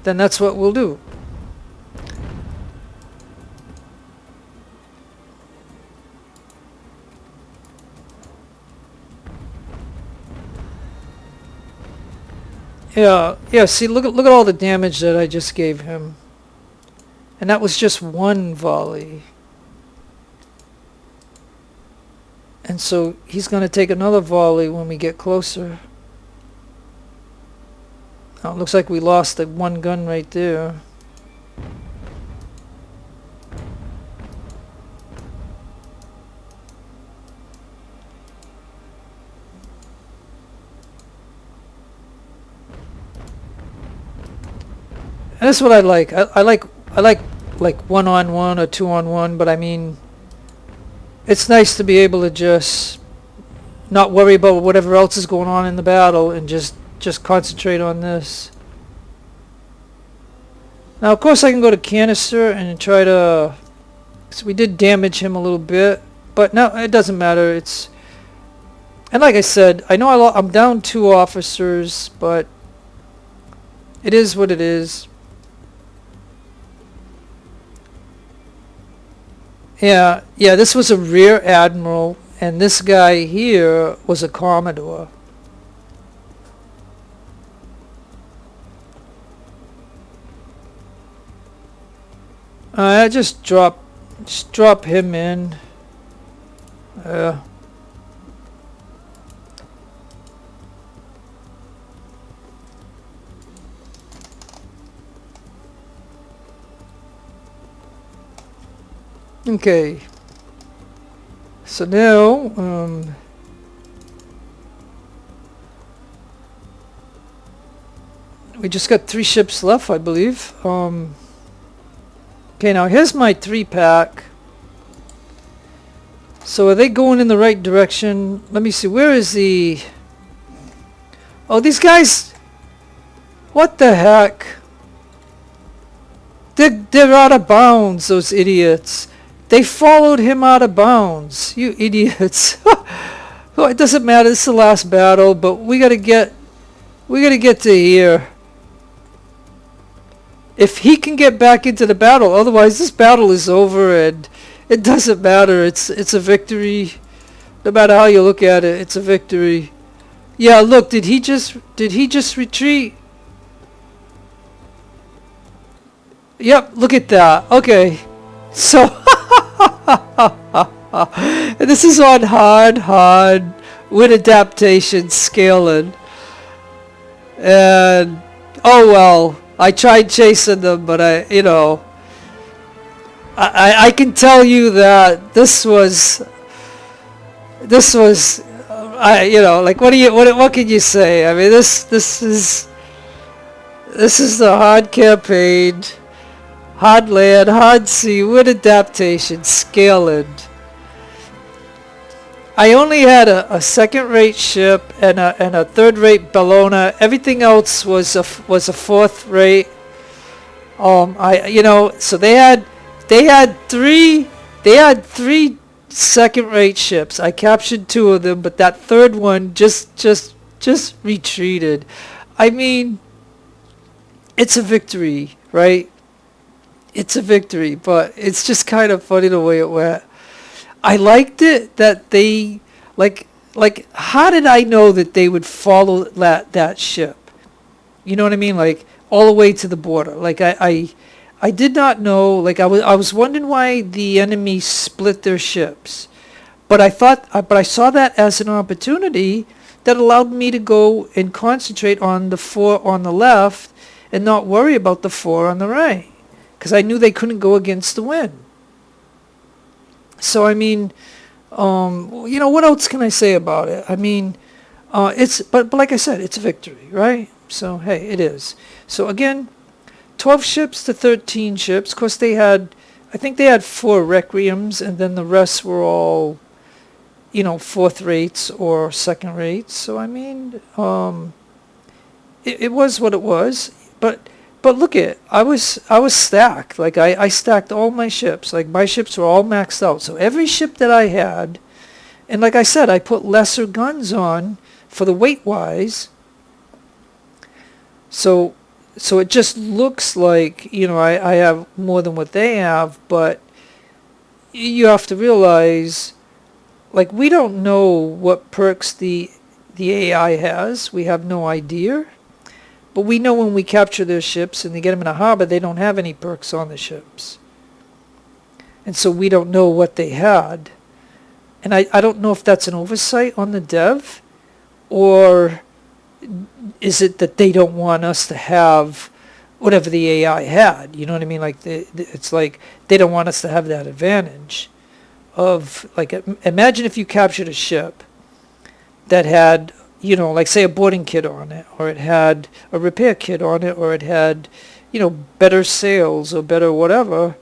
that's what we'll do. Yeah, see, look at all the damage that I just gave him. And that was just 1 volley. And so he's going to take another volley when we get closer. Now it looks like we lost the one gun right there. And that's what I like. I like one-on-one or two-on-one, but I mean, it's nice to be able to just not worry about whatever else is going on in the battle and just concentrate on this. Now, of course, I can go to canister and try to... So we did damage him a little bit, but no, it doesn't matter. It's... And like I said, I know I'm down 2 officers, but it is what it is. Yeah, this was a rear admiral, and this guy here was a commodore. I just drop him in. Okay. So now, we just got 3 ships left, I believe. Okay, now here's my 3-pack. So are they going in the right direction? Let me see. Where is the... Oh, these guys... What the heck? They're out of bounds, those idiots. They followed him out of bounds. You idiots. Well, it doesn't matter. It's the last battle, but we gotta get to here. If he can get back into the battle, otherwise this battle is over, and it doesn't matter. It's a victory. No matter how you look at it, it's a victory. Yeah, look, did he just retreat? Yep, look at that. Okay. So and this is on hard with adaptation scaling. And oh well. I tried chasing them, but I can tell you that this was like what can you say? I mean, this is the hard campaign, hard land, hard sea with adaptation scaling. I only had a second-rate ship and a third-rate Bellona. Everything else was a fourth-rate. So they had three second-rate ships. I captured 2 of them, but that third one just retreated. I mean, it's a victory, right? It's a victory, but it's just kind of funny the way it went. I liked it that they like how did I know that they would follow that ship? You know what I mean? Like all the way to the border. Like I did not know, like I was wondering why the enemy split their ships. But I saw that as an opportunity that allowed me to go and concentrate on the 4 on the left and not worry about the 4 on the right, because I knew they couldn't go against the wind. So I mean, what else can I say about it? I mean, but like I said, it's a victory, right? So hey, it is. So again, 12 ships to 13 ships. Of course, I think they had 4 Requiems, and then the rest were all, fourth rates or second rates. So I mean, it was what it was. But look at, I was stacked. Like I stacked all my ships. Like my ships were all maxed out. So every ship that I had, and like I said, I put lesser guns on for the weight wise. So it just looks like, I have more than what they have, but you have to realize, like, we don't know what perks the AI has. We have no idea. But we know when we capture their ships and they get them in a harbor, they don't have any perks on the ships. And so we don't know what they had. And I don't know if that's an oversight on the dev, or is it that they don't want us to have whatever the AI had? You know what I mean? Like it's like they don't want us to have that advantage of, like, imagine if you captured a ship that had, you know, like say a boarding kit on it, or it had a repair kit on it, or it had, you know, better sails or better whatever.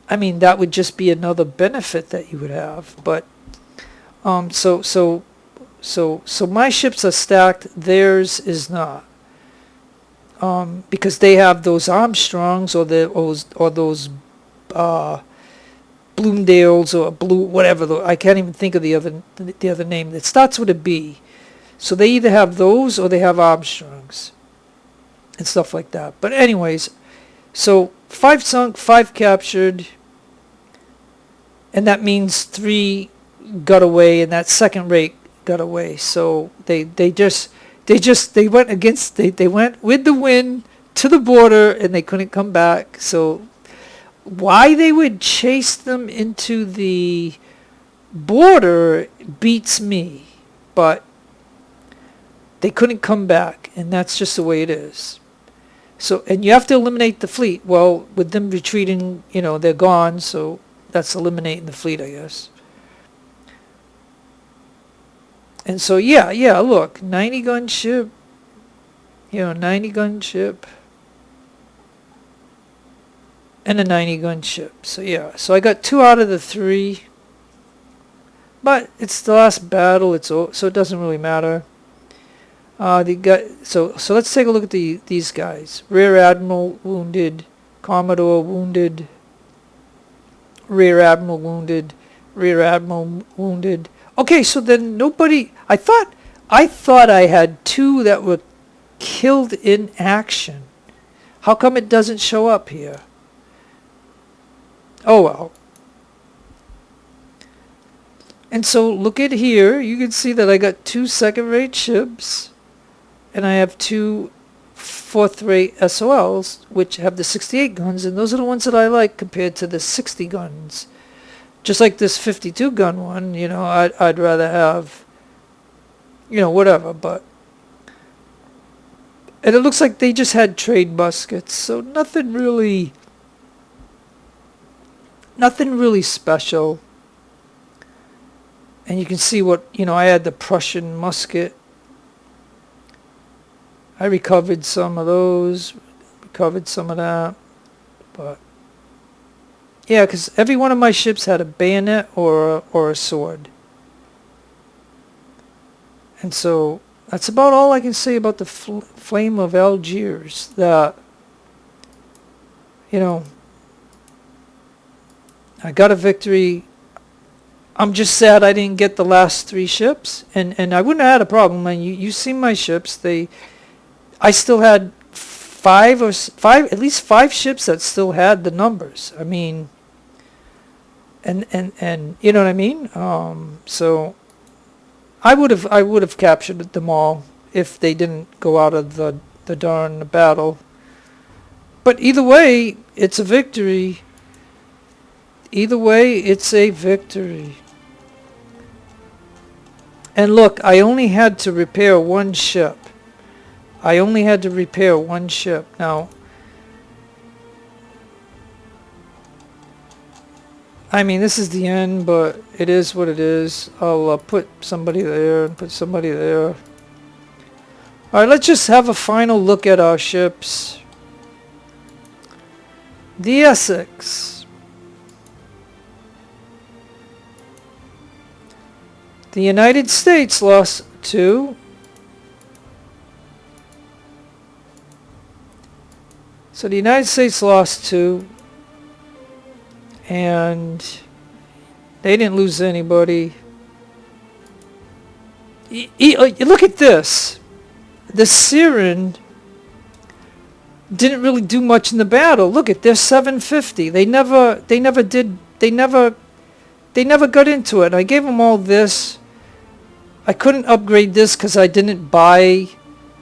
I mean, that would just be another benefit that you would have. But so my ships are stacked, theirs is not. Because they have those Armstrongs or those Bloomdales or Blue whatever. I can't even think of the other name that starts with a B. So they either have those or they have Armstrongs and stuff like that. But anyways, so 5 sunk, 5 captured, and that means 3 got away, and that second rate got away. So they went against, they went with the wind to the border, and they couldn't come back. So why they would chase them into the border beats me, but they couldn't come back, and that's just the way it is. So, and you have to eliminate the fleet. Well, with them retreating, you know, they're gone, so that's eliminating the fleet, I guess. And so, yeah, look, 90 gun ship, you know, 90 gun ship, and a 90 gun ship. So, yeah, so I got 2 out of the 3, but it's the last battle, so it doesn't really matter. So let's take a look at these guys. Rear Admiral wounded, Commodore wounded, Rear Admiral wounded, Rear Admiral wounded. Okay, so then nobody. I thought I had 2 that were killed in action. How come it doesn't show up here? Oh well. And so look at here. You can see that I got 2 second-rate ships. And I have 2 fourth-rate SOLs, which have the 68 guns, and those are the ones that I like compared to the 60 guns. Just like this 52 gun one, you know, I'd rather have, you know, whatever. But and it looks like they just had trade muskets, so nothing really special. And you can see what, you know, I had the Prussian musket. I recovered some of those, recovered some of that, but yeah, because every one of my ships had a bayonet or a sword. And so that's about all I can say about the Flame of Algiers. That, you know, I got a victory. I'm just sad I didn't get the last 3 ships, and I wouldn't have had a problem. And you see my ships, I still had 5 at least 5 ships that still had the numbers. I mean, and you know what I mean? So I would have captured them all if they didn't go out of the darn battle. But either way, it's a victory. Either way, it's a victory. And look, I only had to repair 1 ship. I only had to repair 1 ship. Now, I mean, this is the end, but it is what it is. I'll put somebody there and put somebody there. Alright, let's just have a final look at our ships. The Essex. The United States lost 2. So the United States lost 2, and they didn't lose anybody. Look at this. The Siren didn't really do much in the battle. Look at this, 750. They never got into it. I gave them all this. I couldn't upgrade this because I didn't buy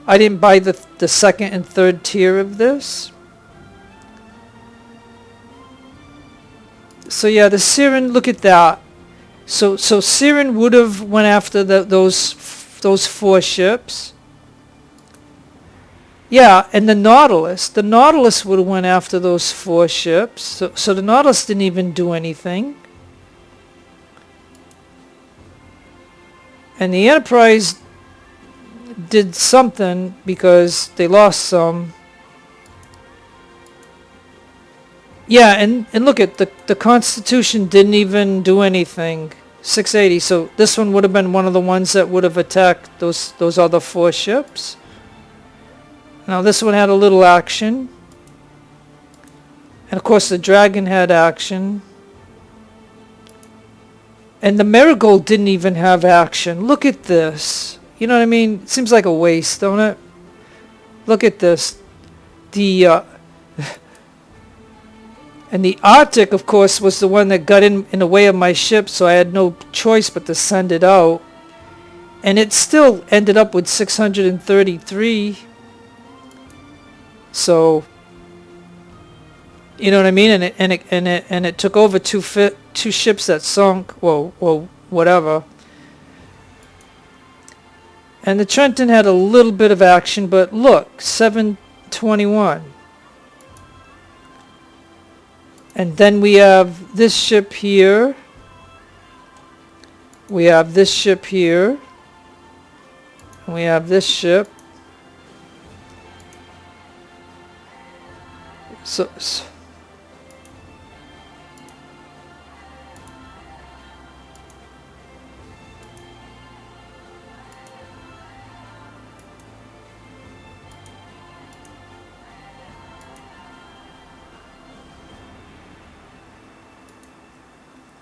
the second and third tier of this. So yeah, the Siren, look at that. So Siren would have went after those 4 ships. Yeah, and the Nautilus would have went after those 4 ships. So the Nautilus didn't even do anything. And the Enterprise did something because they lost some. Yeah, and look at the Constitution didn't even do anything. 680. So this one would have been one of the ones that would have attacked those other 4 ships. Now this one had a little action. And of course the Dragon had action. And the Marigold didn't even have action. Look at this. You know what I mean? It seems like a waste, don't it? Look at this. The and the Arctic, of course, was the one that got in the way of my ship, so I had no choice but to send it out. And it still ended up with 633. So, you know what I mean? And it took over 2 ships that sunk. Well, whatever. And the Trenton had a little bit of action, but look, 721. And then we have this ship here. We have this ship here. And we have this ship. So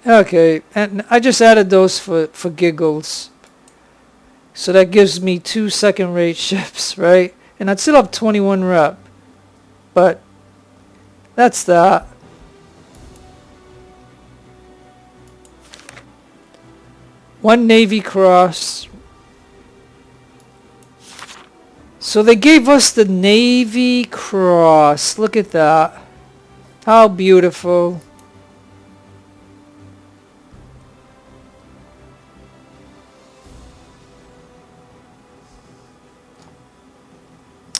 okay, and I just added those for giggles. So that gives me 2 second-rate ships, right? And I'd still have 21 rep. But that's that. One Navy Cross. So they gave us the Navy Cross. Look at that. How beautiful.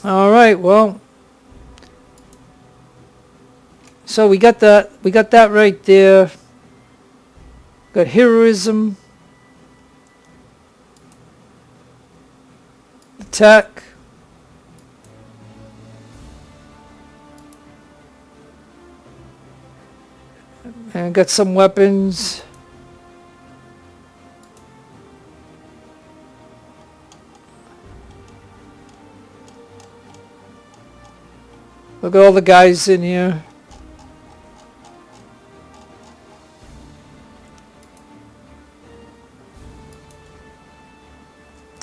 All right, well, so we got that right there. Got heroism, attack, and got some weapons. Look at all the guys in here.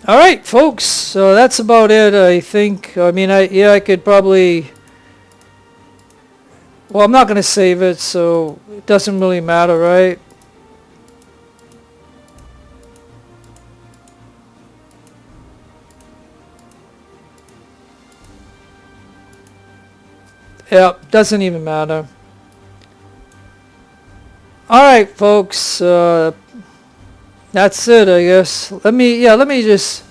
All right, folks. So that's about it, I think. I mean, I could probably. Well, I'm not going to save it, so it doesn't really matter, right? Yep, doesn't even matter. All right, folks. That's it, I guess. Let me just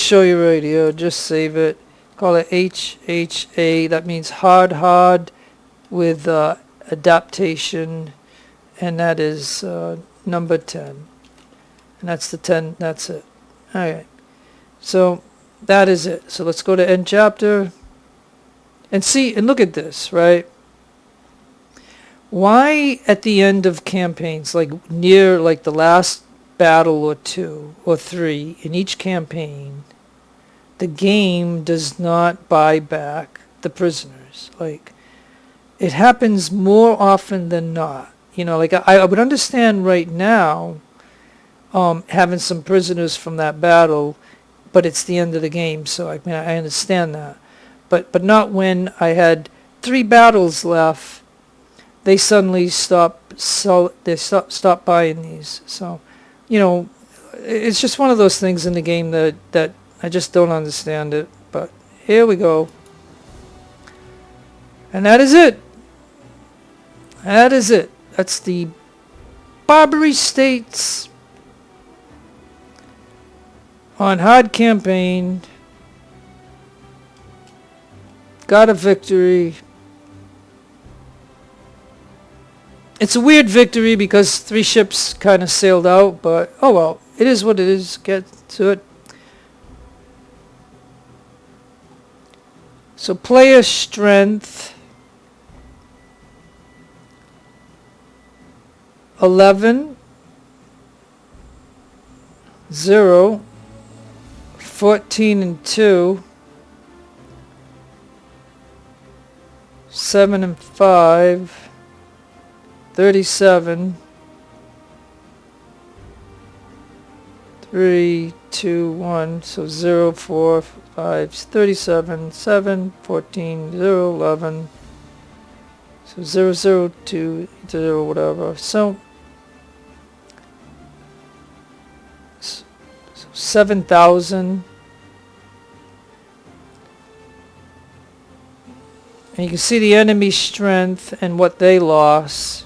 show you right here. Just save it. Call it HHA. That means hard with adaptation, and that is number 10. And that's the 10. That's it. All right. So that is it. So let's go to end chapter. And see, and look at this, right? Why at the end of campaigns, like near like the last battle or 2 or 3 in each campaign, the game does not buy back the prisoners? Like, it happens more often than not. You know, like I would understand right now having some prisoners from that battle, but it's the end of the game, so I mean, I understand that. But not when I had 3 battles left. They suddenly stop buying these. So, you know, it's just one of those things in the game that I just don't understand it. But here we go. And that is it. That is it. That's the Barbary states on hard campaign got a victory. It's a weird victory because 3 ships kind of sailed out, but oh well, it is what it is. Get to it. So player strength 11, 0, 14 and 2, 7 and 5, 37, 3, 2, 1, so 0, 4, 5, 37, 7, 14, 0, 11, so 0, 0, 2, 0, whatever. So 7,000. And you can see the enemy strength and what they lost.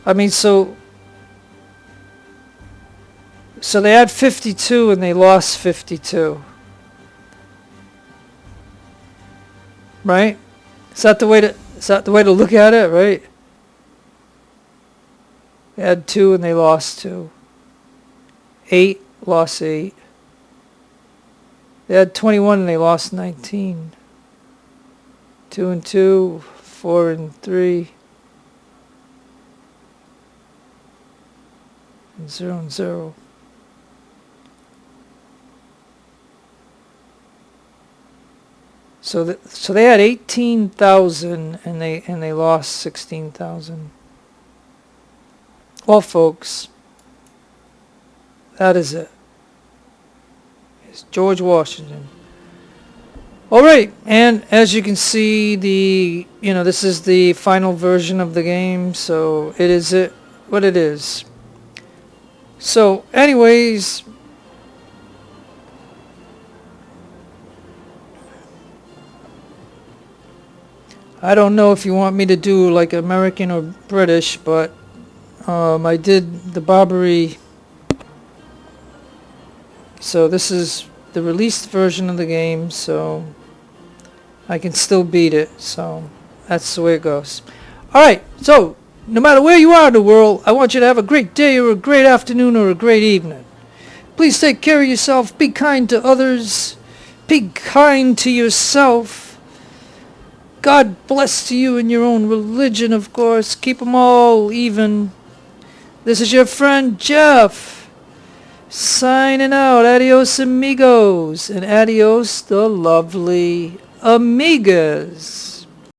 I mean, so they had 52 and they lost 52. Right? Is that the way to look at it, right? They had 2 and they lost 2. 8 lost 8. They had 21 and they lost 19. 2 and 2, 4 and 3. And 0 and 0. So they had 18,000 and they lost 16,000. Well, folks, that is it. It's George Washington. All right, and as you can see, this is the final version of the game, so it is what it is. So, anyways, I don't know if you want me to do like American or British, but I did the Barbary. So this is the released version of the game, so I can still beat it. So that's the way it goes. Alright, so no matter where you are in the world, I want you to have a great day or a great afternoon or a great evening. Please take care of yourself. Be kind to others. Be kind to yourself. God bless to you in your own religion, of course. Keep them all even. This is your friend Jeff, signing out. Adios, amigos, and adios, the lovely amigas.